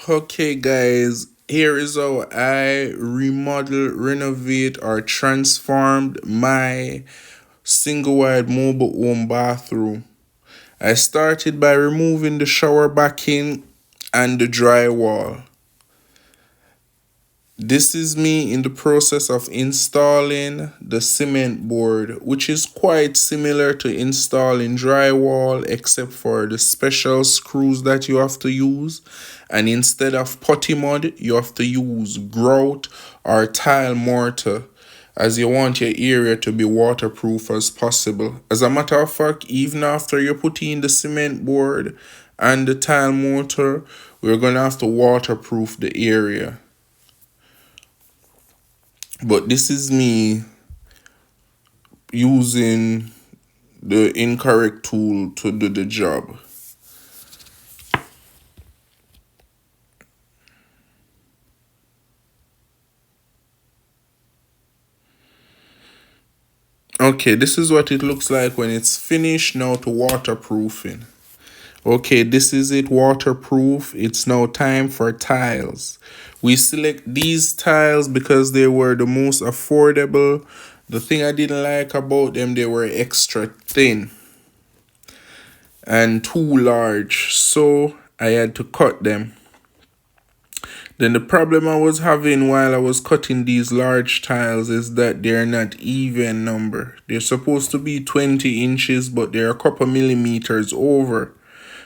Okay, guys, here is how I remodel, renovate, or transformed my single wide mobile home bathroom. I started by removing the shower backing and the drywall. This is me in the process of installing the cement board, which is quite similar to installing drywall except for the special screws that you have to use. And instead of putty mud, you have to use grout or tile mortar, as you want your area to be waterproof as possible. As a matter of fact, even after you put in the cement board and the tile mortar, we're going to have to waterproof the area. But this is me using the incorrect tool to do the job. Okay, this is what it looks like when it's finished. Now to waterproofing. Okay, this is it, waterproof. It's now time for tiles. We select these tiles because they were the most affordable. The thing I didn't like about them, they were extra thin and too large, so I had to cut them. Then the problem I was having while I was cutting these large tiles is that they're not even number. They're supposed to be 20 inches, but they're a couple millimeters over.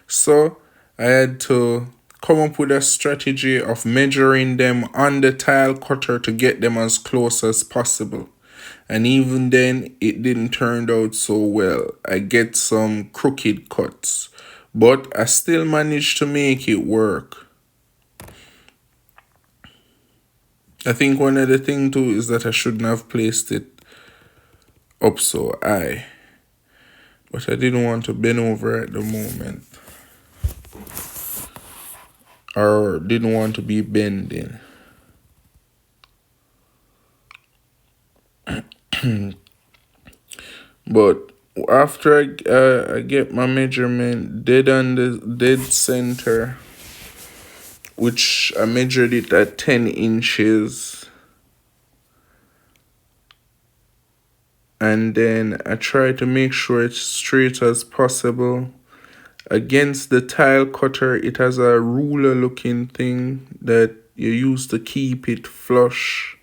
So I had to come up with a strategy of measuring them on the tile cutter to get them as close as possible. And even then, it didn't turn out so well. I get some crooked cuts, but I still managed to make it work. I think one of the things too is that I shouldn't have placed it up so high, but I didn't want to bend over at the moment, or didn't want to be bending. But after I get my measurement dead on the dead center, which I measured it at 10 inches, and then I try to make sure it's straight as possible. Against the tile cutter, it has a ruler looking thing that you use to keep it flush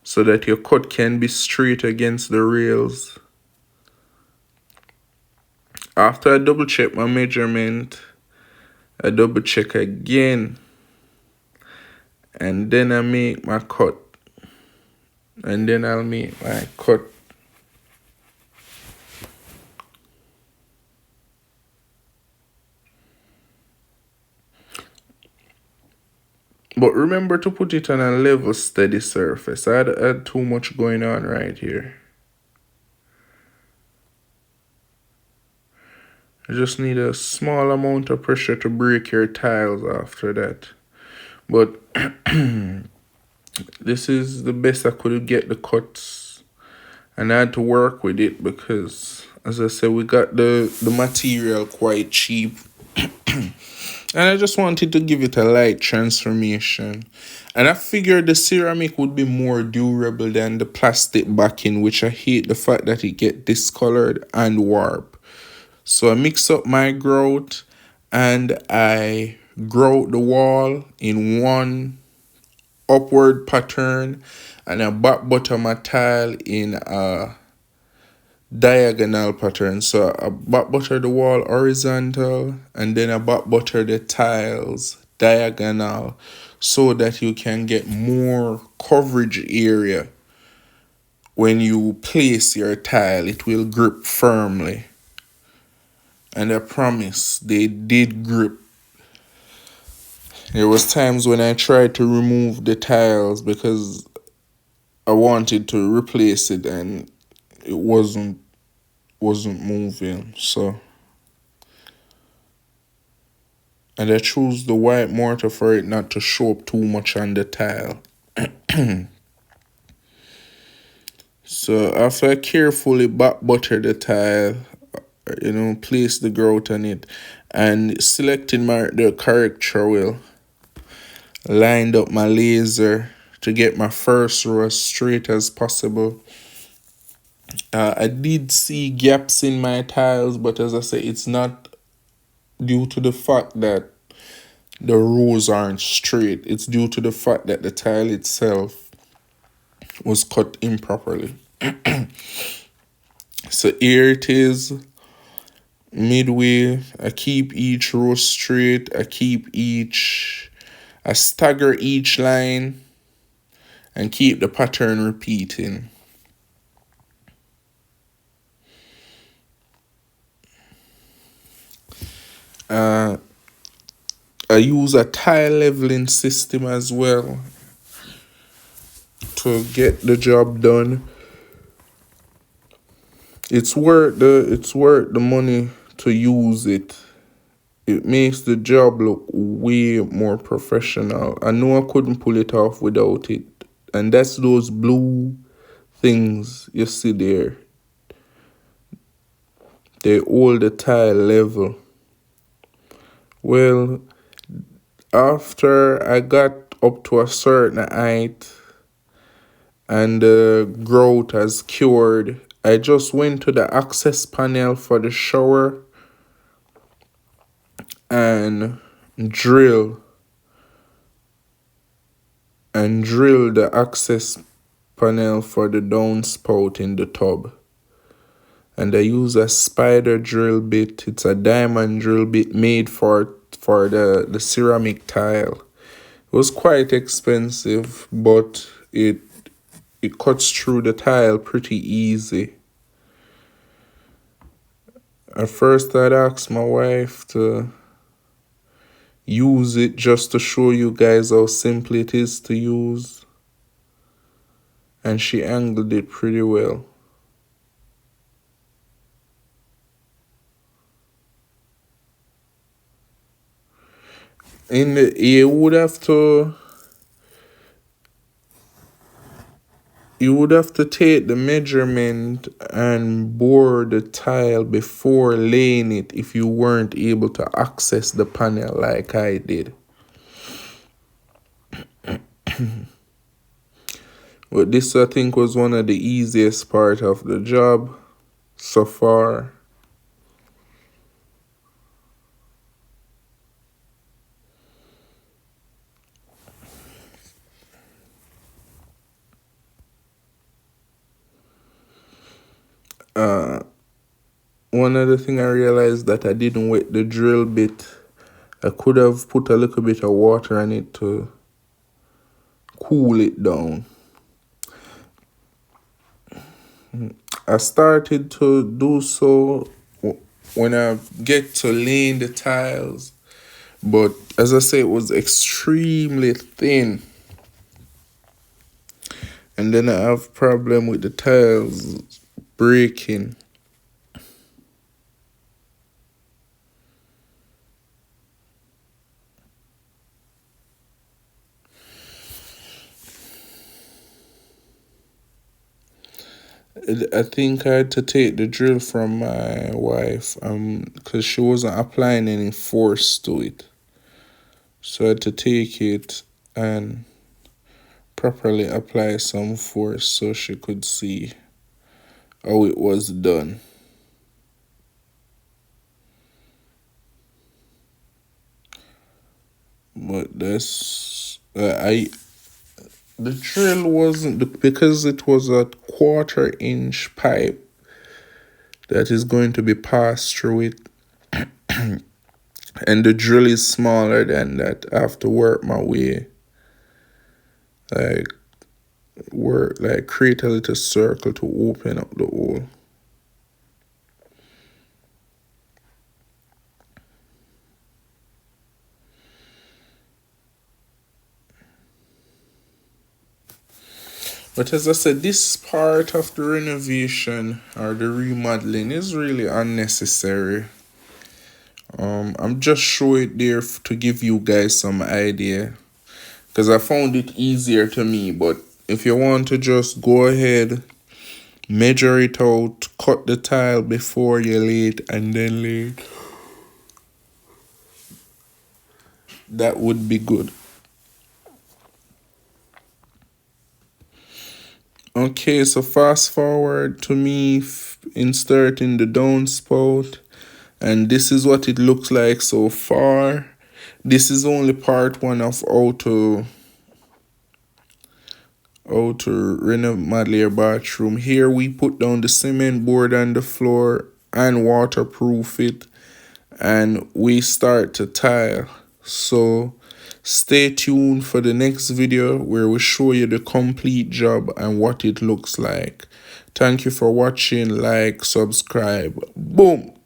so that your cut can be straight against the rails. After I double check my measurement, I double check again, and then I make my cut, and then I'll make my cut. But remember to put it on a level, steady surface. I had too much going on right here. I just need a small amount of pressure to break your tiles after that. But this is the best I could get the cuts. And I had to work with it because, as I said, we got the material quite cheap. And I just wanted to give it a light transformation. And I figured the ceramic would be more durable than the plastic backing, which I hate the fact that it get discolored and warp. So I mix up my grout and I grout the wall in one upward pattern, and I back butter my tile in a diagonal pattern. So I back butter the wall horizontal, and then I back butter the tiles diagonal so that you can get more coverage area. When you place your tile, it will grip firmly. And I promise they did grip. There was times when I tried to remove the tiles because I wanted to replace it and it wasn't moving. So, and I chose the white mortar for it not to show up too much on the tile. So after I carefully back butter the tile, place the grout on it, and selecting the correct trowel, lined up my laser to get my first row as straight as possible. I did see gaps in my tiles, but as I say, it's not due to the fact that the rows aren't straight. It's due to the fact that the tile itself was cut improperly. So here it is, midway. I keep each row straight. I stagger each line and keep the pattern repeating. I use a tile leveling system as well to get the job done. It's worth the money to use it. It makes the job look way more professional. I know I couldn't pull it off without it. And that's those blue things you see there. They hold the tile level. Well, after I got up to a certain height and the growth has cured, I just went to the access panel for the shower and drill the access panel for the downspout in the tub. And I use a spider drill bit. It's a diamond drill bit made for the ceramic tile. It was quite expensive, but it cuts through the tile pretty easy. At first I'd asked my wife to use it just to show you guys how simple it is to use. And she angled it pretty well. You would have to take the measurement and bore the tile before laying it if you weren't able to access the panel like I did. But this, I think, was one of the easiest part of the job so far. One other thing I realized that I didn't wet the drill bit. I could have put a little bit of water on it to cool it down. I started to do so when I get to laying the tiles, but as I say, it was extremely thin. And then I have problem with the tiles breaking. I think I had to take the drill from my wife because she wasn't applying any force to it. So I had to take it and properly apply some force so she could see how it was done. But the drill wasn't, because it was a 1/4-inch pipe that is going to be passed through it. And the drill is smaller than that. I have to work my way, create a little circle to open up the hole. But as I said, this part of the renovation or the remodeling is really unnecessary. I'm just showing it there to give you guys some idea, because I found it easier to me. But if you want to just go ahead, measure it out, cut the tile before you lay it, and then lay it, that would be good. Okay, so fast forward to me inserting the downspout, and this is what it looks like so far. This is only part one of how to remodel your bathroom. Here we put down the cement board on the floor and waterproof it, and we start to tile. So stay tuned for the next video where we show you the complete job and what it looks like. Thank you for watching. Like, subscribe. Boom.